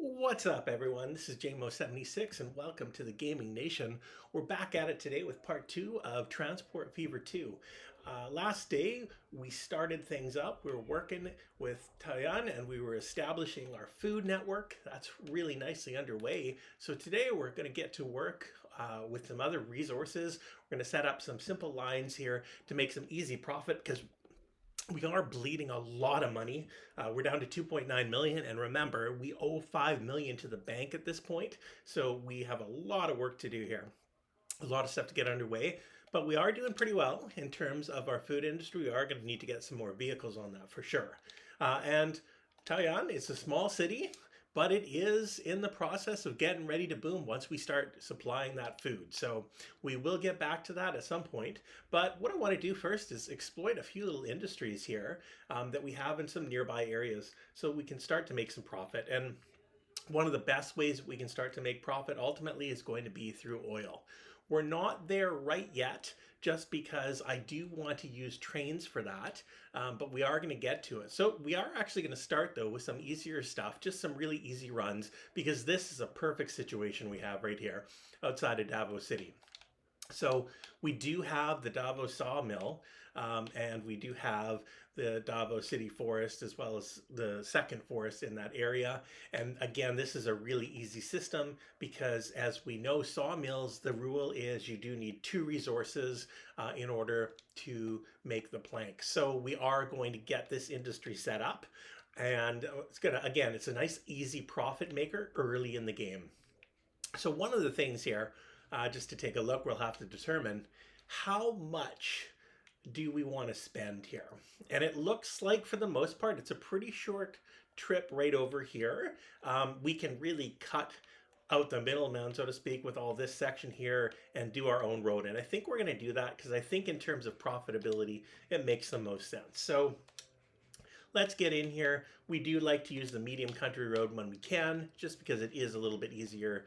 What's up, everyone? This is JMO76, and welcome to the Gaming Nation. We're back at it today with part 2 of Transport Fever 2. Last day, we started things up. We were working with Tayan and we were establishing our food network. That's really nicely underway. So today, we're going to get to work with some other resources. We're going to set up some simple lines here to make some easy profit because we are bleeding a lot of money. We're down to 2.9 million, and remember, we owe 5 million to the bank at this point. So we have a lot of work to do here, a lot of stuff to get underway. But we are doing pretty well in terms of our food industry. We are going to need to get some more vehicles on that for sure. And Taiwan is a small city, but it is in the process of getting ready to boom once we start supplying that food. So we will get back to that at some point. But what I want to do first is exploit a few little industries here that we have in some nearby areas so we can start to make some profit. And one of the best ways we can start to make profit ultimately is going to be through oil. We're not there right yet, just because I do want to use trains for that, but we are going to get to it. So we are actually going to start though with some easier stuff, just some really easy runs, because this is a perfect situation we have right here outside of Davos City. So we do have the Davos sawmill, and we do have the Davos City Forest as well as the second forest in that area. And again, this is a really easy system because, as we know, sawmills, the rule is you do need two resources in order to make the plank. So we are going to get this industry set up, and it's gonna, again, it's a nice easy profit maker early in the game. So one of the things here, just to take a look, we'll have to determine how much do we want to spend here. And it looks like for the most part, it's a pretty short trip right over here. We can really cut out the middleman, so to speak, with all this section here and do our own road. And I think we're going to do that because I think in terms of profitability, it makes the most sense. So let's get in here. We do like to use the medium country road when we can, just because it is a little bit easier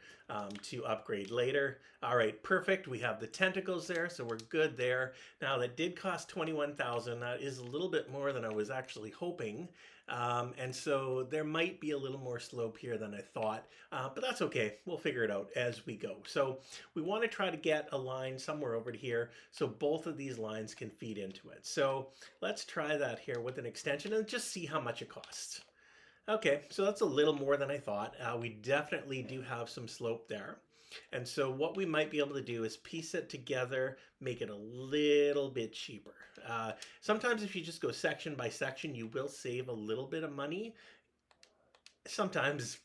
to upgrade later. All right, perfect. We have the tentacles there, so we're good there. Now that did cost 21,000. That is a little bit more than I was actually hoping. And so there might be a little more slope here than I thought, but that's okay. We'll figure it out as we go. So we want to try to get a line somewhere over here so both of these lines can feed into it. So let's try that here with an extension and just see how much it costs. Okay, so that's a little more than I thought. We definitely do have some slope there. And so what we might be able to do is piece it together, make it a little bit cheaper. Sometimes if you just go section by section, you will save a little bit of money. Sometimes,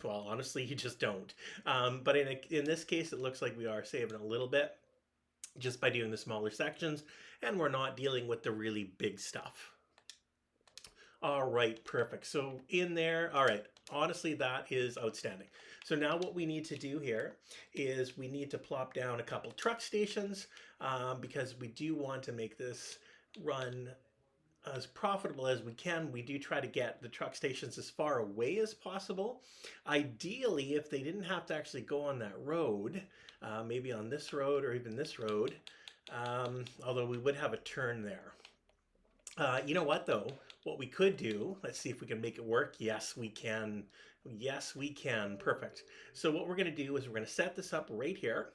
well, honestly, you just don't. But in this case, it looks like we are saving a little bit just by doing the smaller sections, and we're not dealing with the really big stuff. All right, perfect. So in there, all right, honestly, that is outstanding. So now what we need to do here is we need to plop down a couple truck stations because we do want to make this run as profitable as we can. We do try to get the truck stations as far away as possible. Ideally, if they didn't have to actually go on that road, maybe on this road or even this road, although we would have a turn there. You know what, though? What we could do, let's see if we can make it work. Yes, we can. Yes, we can. Perfect. So what we're going to do is we're going to set this up right here.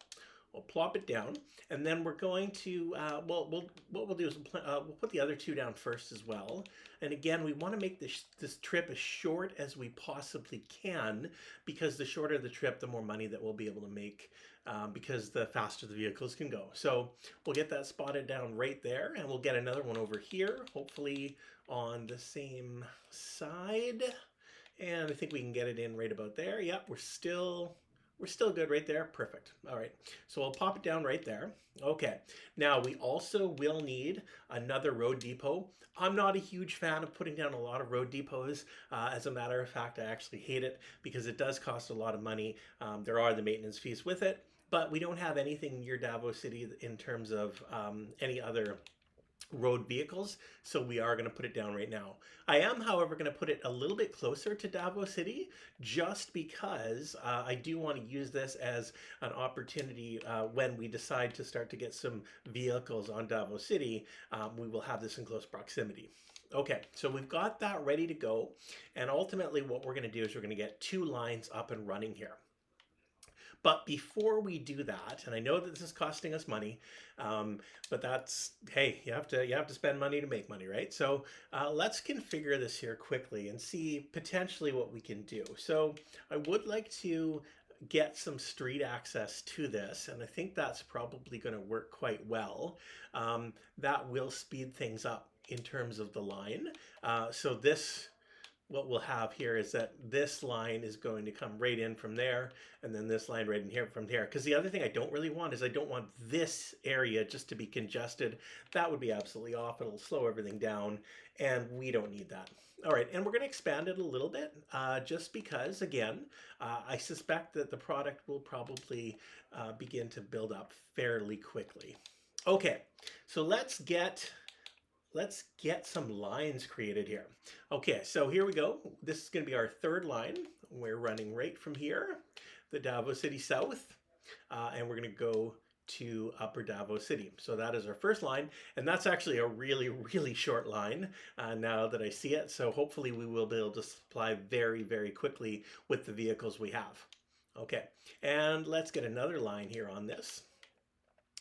We'll plop it down, and then we're going to, what we'll do is we'll put the other two down first as well. And again, we want to make this trip as short as we possibly can, because the shorter the trip, the more money that we'll be able to make, because the faster the vehicles can go. So we'll get that spotted down right there, and we'll get another one over here, hopefully on the same side. And I think we can get it in right about there. Yep, we're still good right there. Perfect. All right, so I'll pop it down right there. Okay, now we also will need another road depot. I'm not a huge fan of putting down a lot of road depots. As a matter of fact, I actually hate it because it does cost a lot of money. There are the maintenance fees with it, but we don't have anything near Davos City in terms of any other road vehicles, so we are going to put it down right now. I am, however, going to put it a little bit closer to Davos City, just because I do want to use this as an opportunity when we decide to start to get some vehicles on Davos City. We will have this in close proximity. Okay, so we've got that ready to go. And ultimately what we're going to do is we're going to get 2 lines up and running here. But before we do that, and I know that this is costing us money, um, but that's, hey, you have to spend money to make money, right? So let's configure this here quickly and see potentially what we can do. So I would like to get some street access to this, and I think that's probably going to work quite well. That will speed things up in terms of the line. So this, what we'll have here is that this line is going to come right in from there, and then this line right in here from here. Because the other thing I don't really want is I don't want this area just to be congested. That would be absolutely awful. It'll slow everything down, and we don't need that. All right, and we're going to expand it a little bit, just because, again, I suspect that the product will probably begin to build up fairly quickly. Okay, so let's get some lines created here. Okay, so here we go. This is going to be our 3rd line. We're running right from here, the Davos City South, and we're going to go to Upper Davos City. So that is our 1st line, and that's actually a really, really short line now that I see it. So hopefully we will be able to supply very, very quickly with the vehicles we have. Okay, and let's get another line here on this.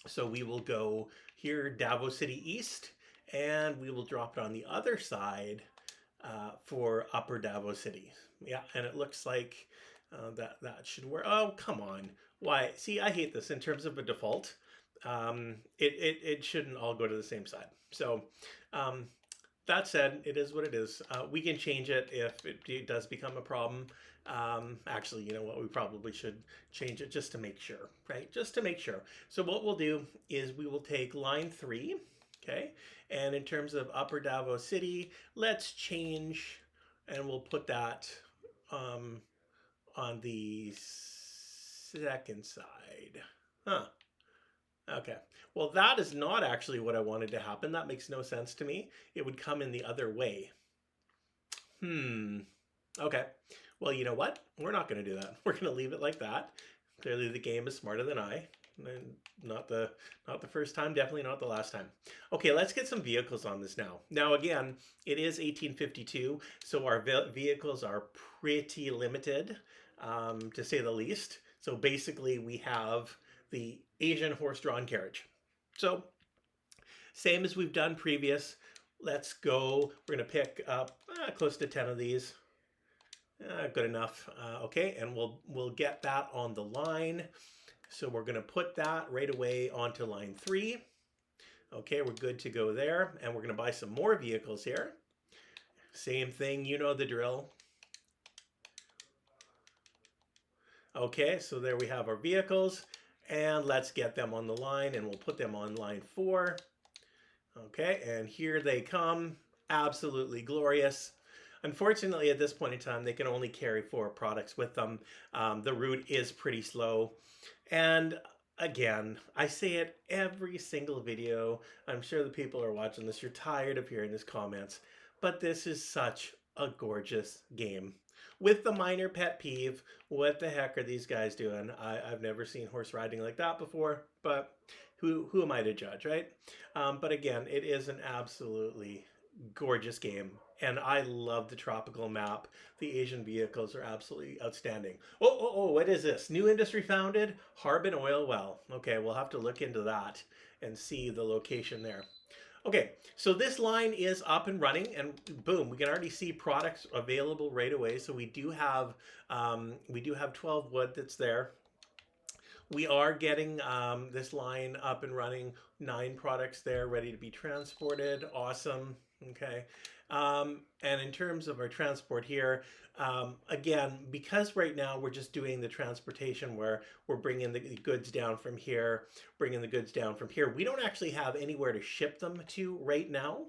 So we will go here, Davos City East, and we will drop it on the other side for Upper Davos City. Yeah, and it looks like that should work. Oh, come on. Why? See, I hate this in terms of a default. It shouldn't all go to the same side. So that said, it is what it is. We can change it if it does become a problem. Actually, you know what? We probably should change it just to make sure, right? Just to make sure. So what we'll do is we will take line 3, okay? And in terms of Upper Davos City, let's change, and we'll put that on the 2nd side. Huh. Okay. Well, that is not actually what I wanted to happen. That makes no sense to me. It would come in the other way. Okay. Well, you know what? We're not going to do that. We're going to leave it like that. Clearly the game is smarter than I. Not the first time, definitely not the last time. Okay, let's get some vehicles on this now. Now again, it is 1852, so our vehicles are pretty limited, to say the least. So basically we have the Asian horse-drawn carriage. So same as we've done previous. Let's go. We're going to pick up close to 10 of these. Good enough. Okay, and we'll get that on the line. So we're going to put that right away onto line 3. Okay, we're good to go there. And we're going to buy some more vehicles here. Same thing, you know the drill. Okay, so there we have our vehicles. And let's get them on the line, and we'll put them on line 4. Okay, and here they come. Absolutely glorious. Unfortunately, at this point in time, they can only carry 4 products with them. The route is pretty slow. And again, I say it every single video. I'm sure the people who are watching this, you're tired of hearing these comments. But this is such a gorgeous game. With the minor pet peeve, what the heck are these guys doing? I've never seen horse riding like that before, but who am I to judge, right? But again, it is an absolutely gorgeous game, and I love the tropical map. The Asian vehicles are absolutely outstanding. Oh, what is this? New industry founded? Harbin Oil Well. Okay, we'll have to look into that and see the location there. Okay, so this line is up and running, and boom, we can already see products available right away. So we do have 12 wood that's there. We are getting this line up and running. 9 products there ready to be transported. Awesome. Okay. And in terms of our transport here, again, because right now we're just doing the transportation where we're bringing the goods down from here, bringing the goods down from here, we don't actually have anywhere to ship them to right now.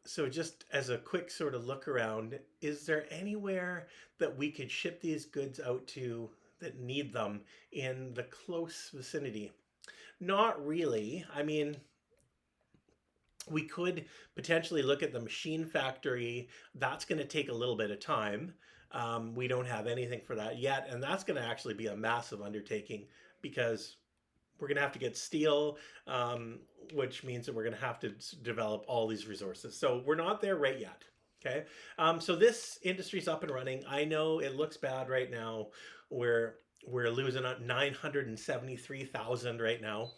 So just as a quick sort of look around, is there anywhere that we could ship these goods out to that need them in the close vicinity? Not really. I mean, we could potentially look at the machine factory. That's going to take a little bit of time. We don't have anything for that yet, and that's going to actually be a massive undertaking because we're going to have to get steel, um, which means that we're going to have to develop all these resources. So we're not there right yet. Okay. So this industry's up and running. I know it looks bad right now. We're losing 973,000 right now.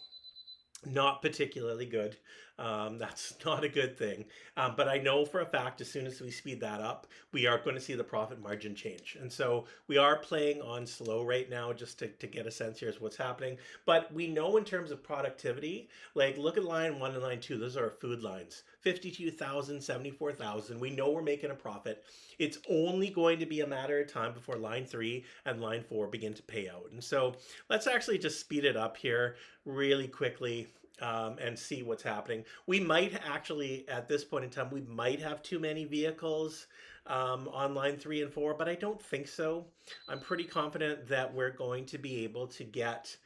Not particularly good. That's not a good thing. But I know for a fact, as soon as we speed that up, we are going to see the profit margin change. And so we are playing on slow right now just to get a sense here as what's happening. But we know in terms of productivity, like look at line one and line two, those are our food lines 52,000, 74,000. We know we're making a profit. It's only going to be a matter of time before line three and line four begin to pay out. And so let's actually just speed it up here really quickly and see what's happening. We might actually, at this point in time, we might have too many vehicles on line three and four, but I don't think so. I'm pretty confident that we're going to be able to get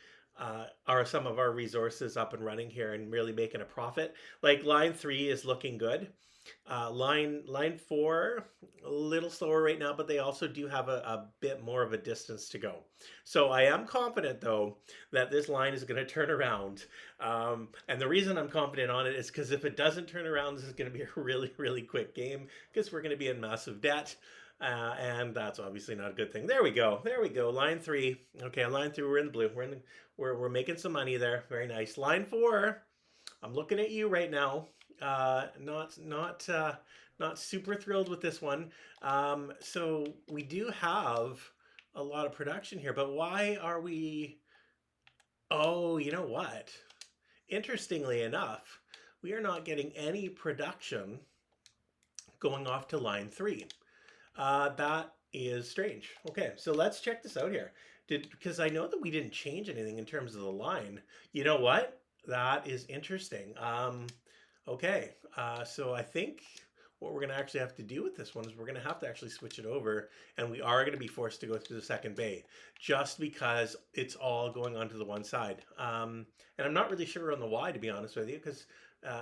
some of our resources up and running here and really making a profit. Like line three is looking good. Line four, a little slower right now, but they also do have a bit more of a distance to go. So I am confident though that this line is going to turn around. And the reason I'm confident on it is because if it doesn't turn around, this is going to be a really, really quick game because we're going to be in massive debt. And that's obviously not a good thing. There we go. There we go. Line three. Okay, on line three, we're in the blue. We're making some money there. Very nice. Line four. I'm looking at you right now. Not super thrilled with this one. So we do have a lot of production here, but why are we? Oh, you know what? Interestingly enough, we are not getting any production going off to line three. That is strange. Okay, so let's check this out here. Because I know that we didn't change anything in terms of the line. You know what? That is interesting. Okay, so I think what we're going to actually have to do with this one is we're going to have to actually switch it over, and we are going to be forced to go through the second bay just because it's all going onto the one side. And I'm not really sure on the why, to be honest with you, because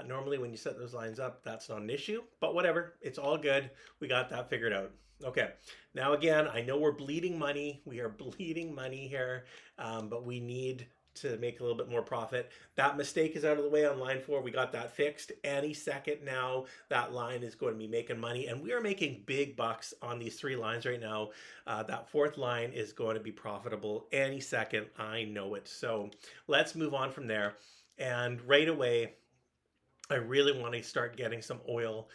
normally when you set those lines up, that's not an issue, but whatever, it's all good. We got that figured out. Okay, now again, I know we're bleeding money. We are bleeding money here, but we need to make a little bit more profit. That mistake is out of the way on line four. We got that fixed. Any second now, that line is going to be making money, and we are making big bucks on these three lines right now. That fourth line is going to be profitable any second. I know it. So let's move on from there. And right away, I really want to start getting some oil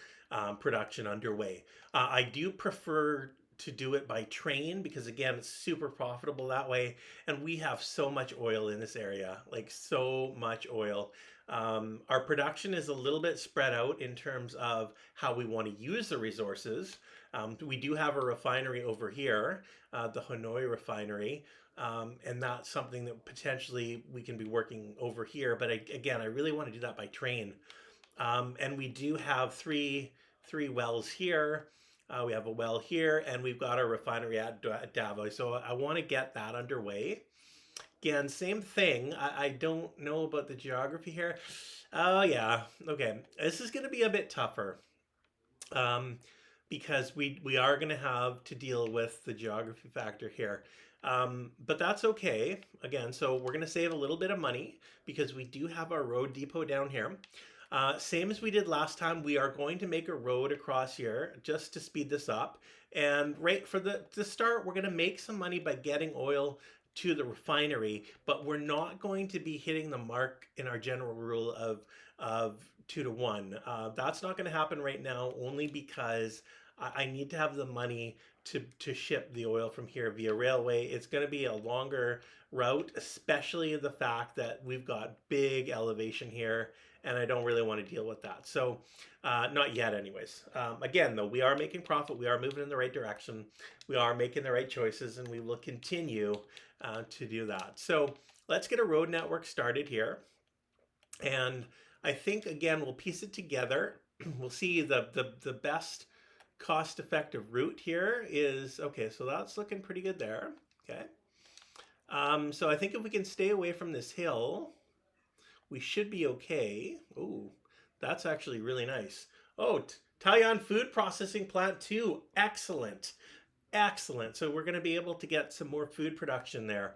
production underway. I do prefer to do it by train because again it's super profitable that way, and we have so much oil in this area, like so much oil. Our production is a little bit spread out in terms of how we want to use the resources. We do have a refinery over here, the Hanoi refinery, and that's something that potentially we can be working over here, but again I really want to do that by train. And we do have three wells here. We have a well here, and we've got our refinery at Davos. So I want to get that underway. Again, same thing. I don't know about the geography here. Oh, yeah. Okay. This is going to be a bit tougher because we are going to have to deal with the geography factor here. But that's okay. Again, so we're going to save a little bit of money because we do have our road depot down here. Same as we did last time, we are going to make a road across here just to speed this up. And right for the start, we're going to make some money by getting oil to the refinery, but we're not going to be hitting the mark in our general rule of 2 to 1. That's not going to happen right now, only because I need to have the money to ship the oil from here via railway. It's going to be a longer route, especially the fact that we've got big elevation here, and I don't really want to deal with that. So not yet anyways. Again, though, we are making profit. We are moving in the right direction. We are making the right choices, and we will continue to do that. So let's get a road network started here. And I think, again, we'll piece it together. We'll see the best cost-effective route here is, okay, so that's looking pretty good there. Okay. So I think if we can stay away from this hill, we should be okay. Ooh, that's actually really nice. Oh, Taiyuan Food Processing Plant 2. Excellent. Excellent. So we're going to be able to get some more food production there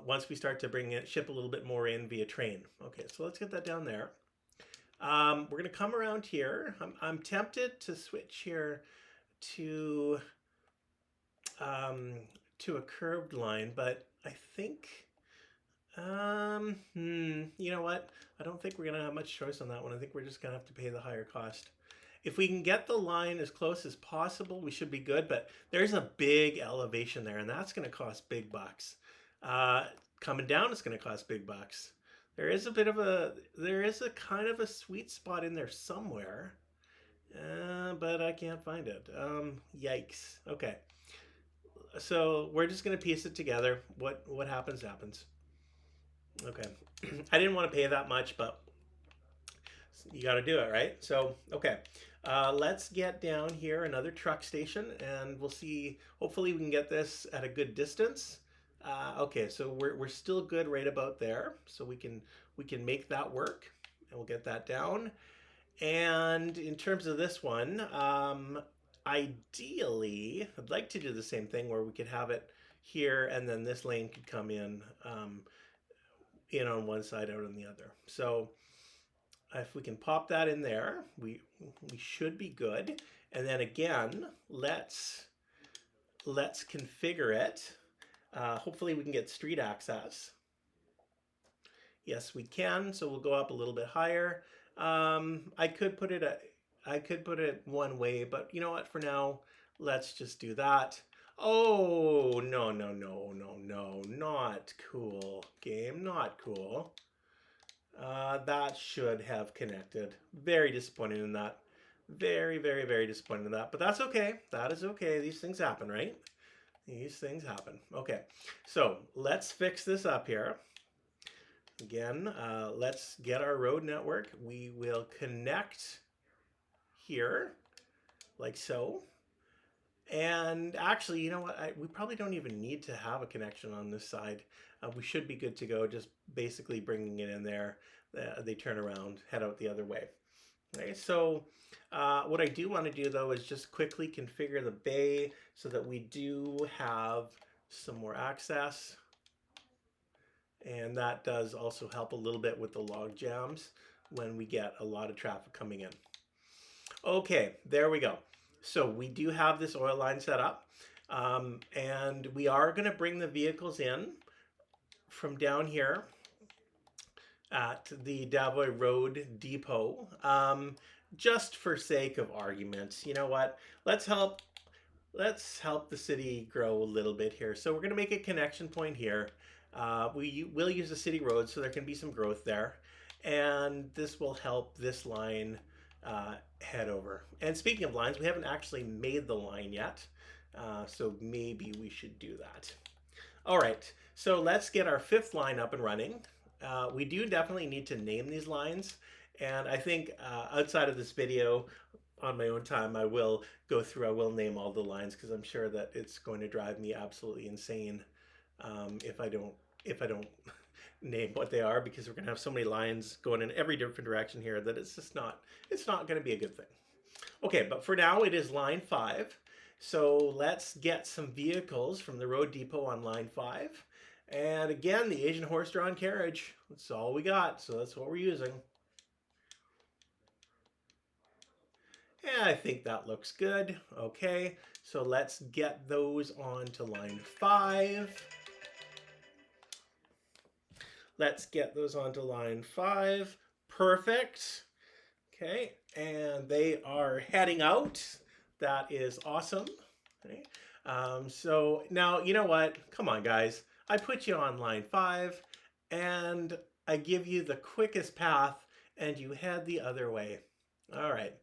once we start to bring it, ship a little bit more in via train. Okay, so let's get that down there. We're going to come around here. I'm tempted to switch here to um, to a curved line, but I think, you know what? I don't think we're going to have much choice on that one. I think we're just going to have to pay the higher cost. If we can get the line as close as possible, we should be good, but there's a big elevation there, and that's going to cost big bucks. Uh, Coming down, it's going to cost big bucks. There is a kind of a sweet spot in there somewhere, but I can't find it. Yikes. Okay, so we're just gonna piece it together. What happens happens. Okay, I didn't want to pay that much, but you got to do it, right? So okay, let's get down here another truck station, and we'll see. Hopefully, we can get this at a good distance. Okay, so we're still good right about there, so we can make that work, and we'll get that down. And in terms of this one, ideally, I'd like to do the same thing where we could have it here, and then this lane could come in on one side, out on the other. So if we can pop that in there, we should be good. And then again, let's configure it. Hopefully, we can get street access. Yes, we can. So we'll go up a little bit higher. I could put it one way, but you know what? For now, let's just do that. Oh, no, no, no, no, no, not cool. Game, not cool. That should have connected. Very disappointed in that. Very, very, very disappointed in that. But that's okay. That is okay. These things happen, right? These things happen. Okay, so let's fix this up here. Again, let's get our road network. We will connect here, like so. And actually, you know what? We probably don't even need to have a connection on this side. We should be good to go, just basically bringing it in there. They turn around, head out the other way. Okay, so what I do want to do, though, is just quickly configure the bay so that we do have some more access. And that does also help a little bit with the log jams when we get a lot of traffic coming in. Okay, there we go. So we do have this oil line set up, and we are going to bring the vehicles in from down here at the Davoy Road Depot, just for sake of arguments. You know what? Let's help the city grow a little bit here. So we're going to make a connection point here. We will use a city road, so there can be some growth there, and this will help this line head over. And speaking of lines, we haven't actually made the line yet, so maybe we should do that. All right, so let's get our fifth line up and running. We do definitely need to name these lines, and I think outside of this video, on my own time, I will go through, I will name all the lines, because I'm sure that it's going to drive me absolutely insane if I don't name what they are, because we're going to have so many lines going in every different direction here that it's not going to be a good thing. Okay, but for now it is line 5. So let's get some vehicles from the road depot on line 5. And again, the Asian horse-drawn carriage. That's all we got, so that's what we're using. Yeah, I think that looks good. Okay, so let's get those onto line 5. Let's get those onto line 5. Perfect. Okay, and they are heading out. That is awesome. Okay. So now, you know what? Come on, guys. I put you on line 5, and I give you the quickest path, and you head the other way. All right.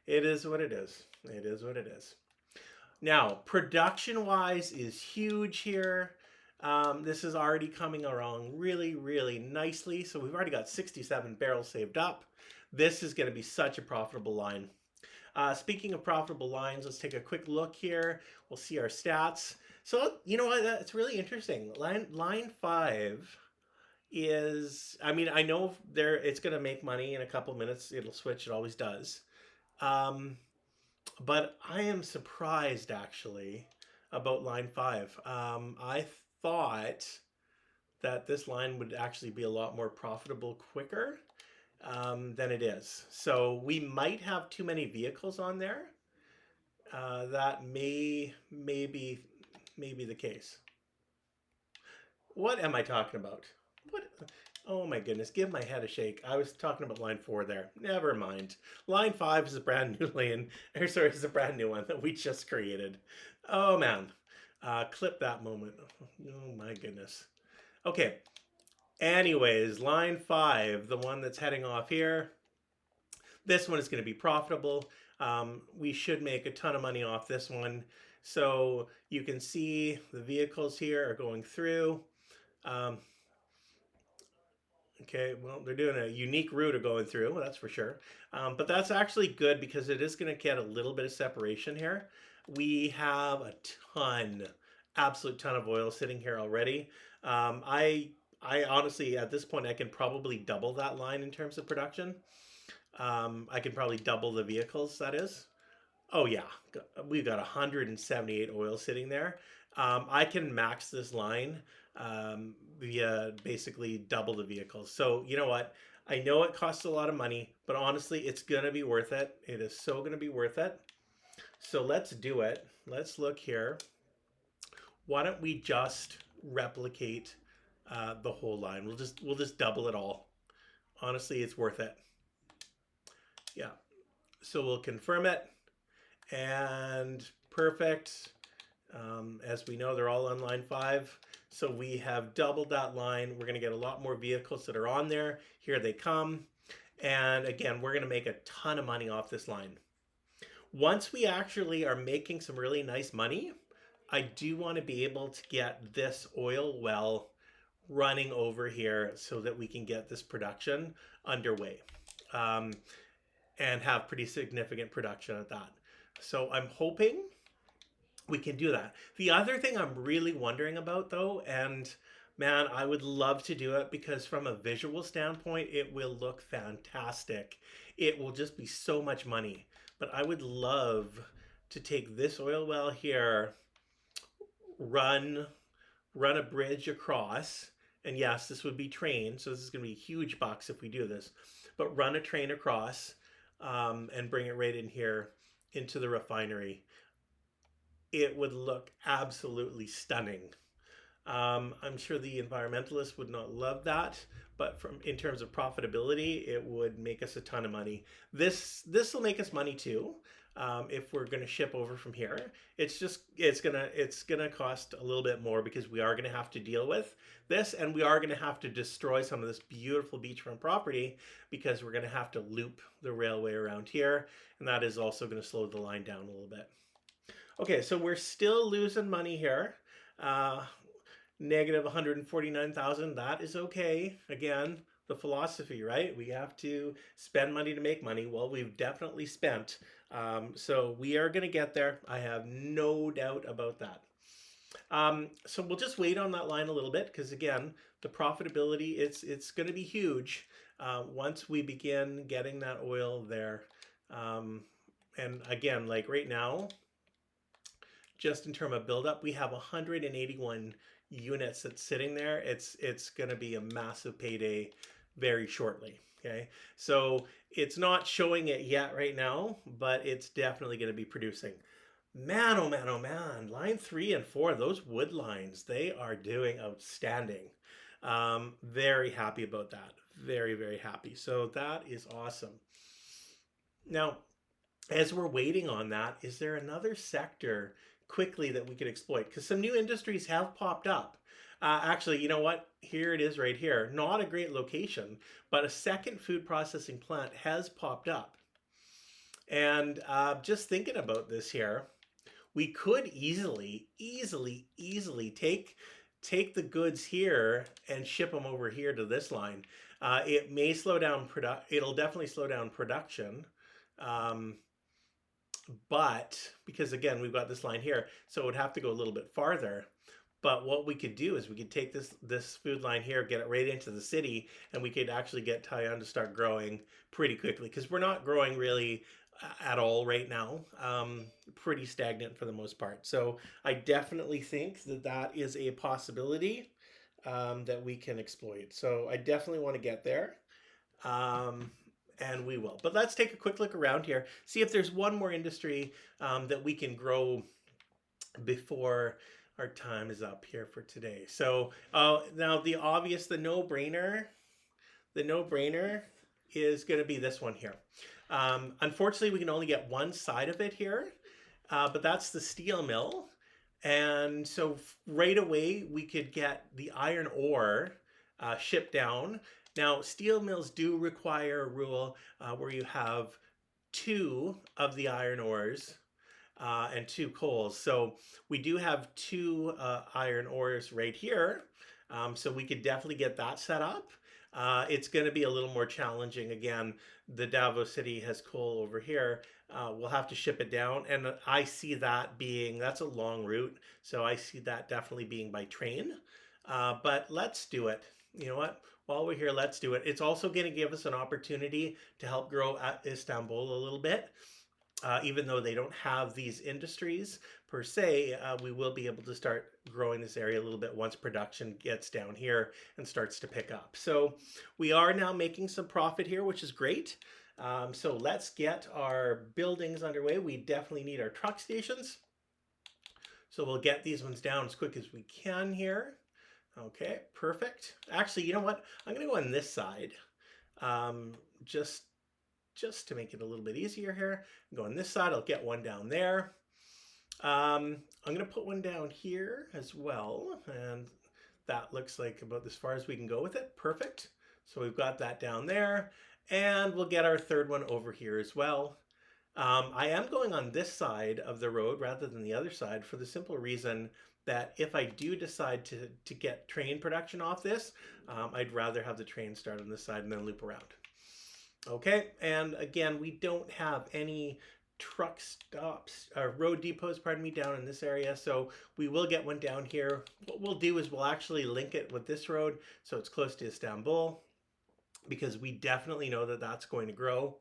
It is what it is. It is what it is. Now, production-wise is huge here. This is already coming along really, really nicely. So we've already got 67 barrels saved up. This is going to be such a profitable line. Speaking of profitable lines, let's take a quick look here. We'll see our stats. So, you know what? It's really interesting. Line 5 is, I mean, I know it's going to make money in a couple minutes. It'll switch. It always does. But I am surprised, actually, about line 5. I thought that this line would actually be a lot more profitable quicker than it is. So we might have too many vehicles on there. That may be the case. What am I talking about? What? Oh my goodness, give my head a shake. I was talking about line 4 there. Never mind. Line 5 is a brand new lane. Or sorry, is a brand new one that we just created. Oh man. Clip that moment. Oh my goodness. Okay. Anyways, line 5, the one that's heading off here. This one is going to be profitable. We should make a ton of money off this one. So you can see the vehicles here are going through. Um, Okay, well, they're doing a unique route of going through, that's for sure. But that's actually good because it is going to get a little bit of separation here. We have a ton, absolute ton of oil sitting here already. I honestly, at this point, I can probably double that line in terms of production. I can probably double the vehicles, that is. Oh yeah, we've got 178 oil sitting there. I can max this line via basically double the vehicles. So you know what? I know it costs a lot of money, but honestly, it's gonna be worth it. It is so gonna be worth it. So let's do it. Let's look here. Why don't we just replicate the whole line? We'll just double it all. Honestly, it's worth it. Yeah. So we'll confirm it. And perfect. As we know, they're all on line 5. So we have doubled that line. We're going to get a lot more vehicles that are on there. Here they come. And again, we're going to make a ton of money off this line. Once we actually are making some really nice money, I do want to be able to get this oil well running over here so that we can get this production underway and have pretty significant production at that. So I'm hoping we can do that. The other thing I'm really wondering about though, and man, I would love to do it because from a visual standpoint, it will look fantastic. It will just be so much money. But I would love to take this oil well here, run a bridge across, and yes, this would be train, so this is going to be huge bucks if we do this, but run a train across and bring it right in here into the refinery. It would look absolutely stunning. I'm sure the environmentalists would not love that, but in terms of profitability, it would make us a ton of money. This will make us money too. If we're going to ship over from here, it's gonna cost a little bit more because we are going to have to deal with this, and we are going to have to destroy some of this beautiful beachfront property because we're going to have to loop the railway around here, and that is also going to slow the line down a little bit. Okay, so we're still losing money here. Negative 149,000. That is okay. Again, the philosophy, right? We have to spend money to make money. Well, we've definitely spent. So we are going to get there. I have no doubt about that. So we'll just wait on that line a little bit because again, the profitability, it's going to be huge once we begin getting that oil there. And again, like right now, just in terms of buildup, we have 181 units that's sitting there. It's going to be a massive payday very shortly. Okay, so it's not showing it yet right now, but it's definitely going to be producing. Man, oh man, oh man! Line 3 and 4, those wood lines, they are doing outstanding. Very happy about that. Very, very happy. So that is awesome. Now, as we're waiting on that, is there another sector quickly that we could exploit? Because some new industries have popped up. Actually, you know what? Here it is right here. Not a great location, but a second food processing plant has popped up. And just thinking about this here, we could easily take the goods here and ship them over here to this line. It may slow down it'll definitely slow down production. But because again, we've got this line here, so it would have to go a little bit farther. But what we could do is we could take this food line here, get it right into the city, and we could actually get Taiwan to start growing pretty quickly because we're not growing really at all right now. Pretty stagnant for the most part. So I definitely think that that is a possibility that we can exploit. So I definitely want to get there. Um, and we will. But let's take a quick look around here, see if there's one more industry that we can grow before our time is up here for today. So now the no-brainer is going to be this one here. Unfortunately, we can only get one side of it here, but that's the steel mill. And so right away, we could get the iron ore shipped down. Now, steel mills do require a rule where you have two of the iron ores and two coals. So we do have two iron ores right here. So we could definitely get that set up. It's going to be a little more challenging. Again, the Davos City has coal over here. We'll have to ship it down. And I see that being, that's a long route. So I see that definitely being by train. But let's do it. You know what? While we're here, let's do it. It's also going to give us an opportunity to help grow at Istanbul a little bit. Even though they don't have these industries per se, we will be able to start growing this area a little bit once production gets down here and starts to pick up. So we are now making some profit here, which is great. So let's get our buildings underway. We definitely need our truck stations. So we'll get these ones down as quick as we can here. Okay, perfect. Actually, you know what? I'm going to go on this side. Just to make it a little bit easier here. Go on this side, I'll get one down there. I'm going to put one down here as well, and that looks like about as far as we can go with it. Perfect. So we've got that down there, and we'll get our third one over here as well. I am going on this side of the road rather than the other side for the simple reason that if I do decide to get train production off this, I'd rather have the train start on this side and then loop around. Okay, and again, we don't have any truck stops, or road depots, pardon me, down in this area, so we will get one down here. What we'll do is we'll actually link it with this road so it's close to Istanbul, because we definitely know that that's going to grow.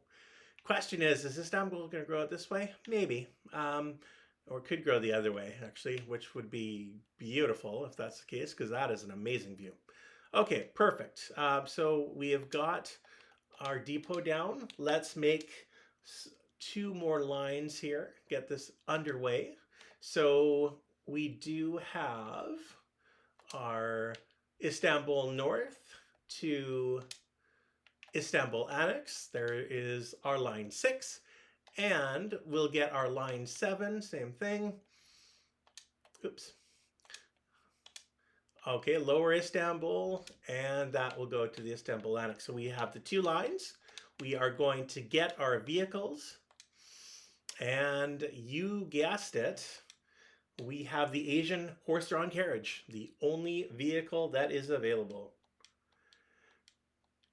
Question is Istanbul going to grow it this way? Maybe. Or could grow the other way, actually, which would be beautiful if that's the case, because that is an amazing view. Okay, perfect. So we have got our depot down. Let's make two more lines here, get this underway. So we do have our Istanbul North to Istanbul Annex. There is our line 6, and we'll get our line 7, same thing. Oops. Okay, lower Istanbul, and that will go to the Istanbul Annex. So we have the two lines. We are going to get our vehicles, and you guessed it, we have the Asian horse-drawn carriage, the only vehicle that is available.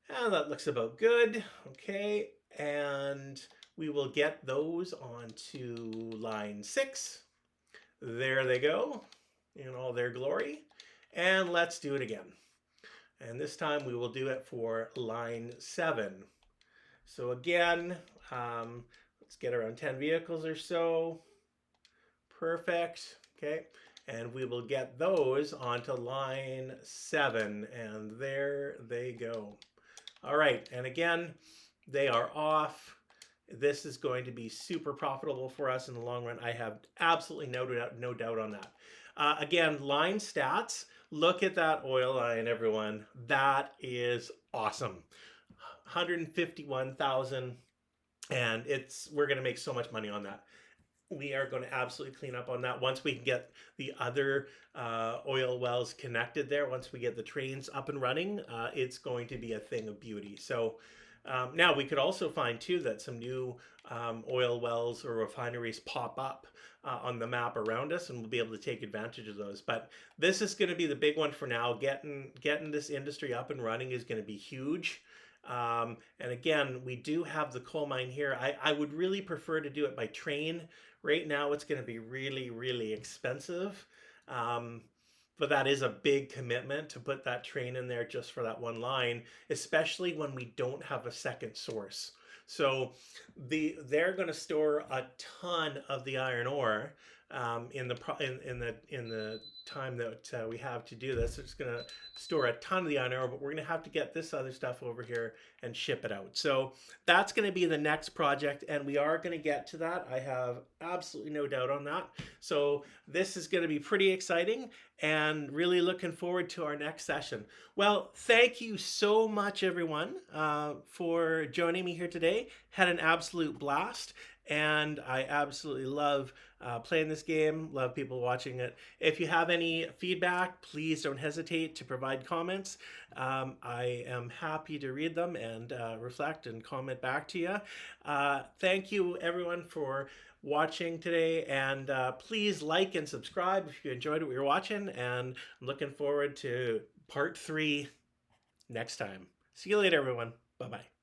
And that looks about good. Okay, and we will get those onto line 6. There they go in all their glory. And let's do it again. And this time we will do it for line 7. So again, let's get around 10 vehicles or so. Perfect. Okay. And we will get those onto line 7. And there they go. All right. And again, they are off. This is going to be super profitable for us in the long run. I have absolutely no doubt on that. Again, line stats. Look at that oil line, everyone. That is awesome. 151,000, and we're going to make so much money on that. We are going to absolutely clean up on that once we can get the other oil wells connected there. Once we get the trains up and running, it's going to be a thing of beauty. So now we could also find too that some new oil wells or refineries pop up on the map around us, and we'll be able to take advantage of those. But this is going to be the big one for now. Getting this industry up and running is going to be huge. And again, we do have the coal mine here. I would really prefer to do it by train. Right now, it's going to be really, really expensive. But that is a big commitment to put that train in there just for that one line, especially when we don't have a second source. So they're going to store a ton of the iron ore in the time that we have to do this. It's going to store a ton of the iron ore, but we're going to have to get this other stuff over here and ship it out. So that's going to be the next project, and we are going to get to that. I have absolutely no doubt on that. So this is going to be pretty exciting, and really looking forward to our next session. Well, thank you so much, everyone, for joining me here today. Had an absolute blast, and I absolutely love playing this game, love people watching it. If you have any feedback, please don't hesitate to provide comments. I am happy to read them and reflect and comment back to you. Thank you, everyone, for watching today, and please like and subscribe if you enjoyed what you're watching, and I'm looking forward to part 3 next time. See you later, everyone. Bye-bye.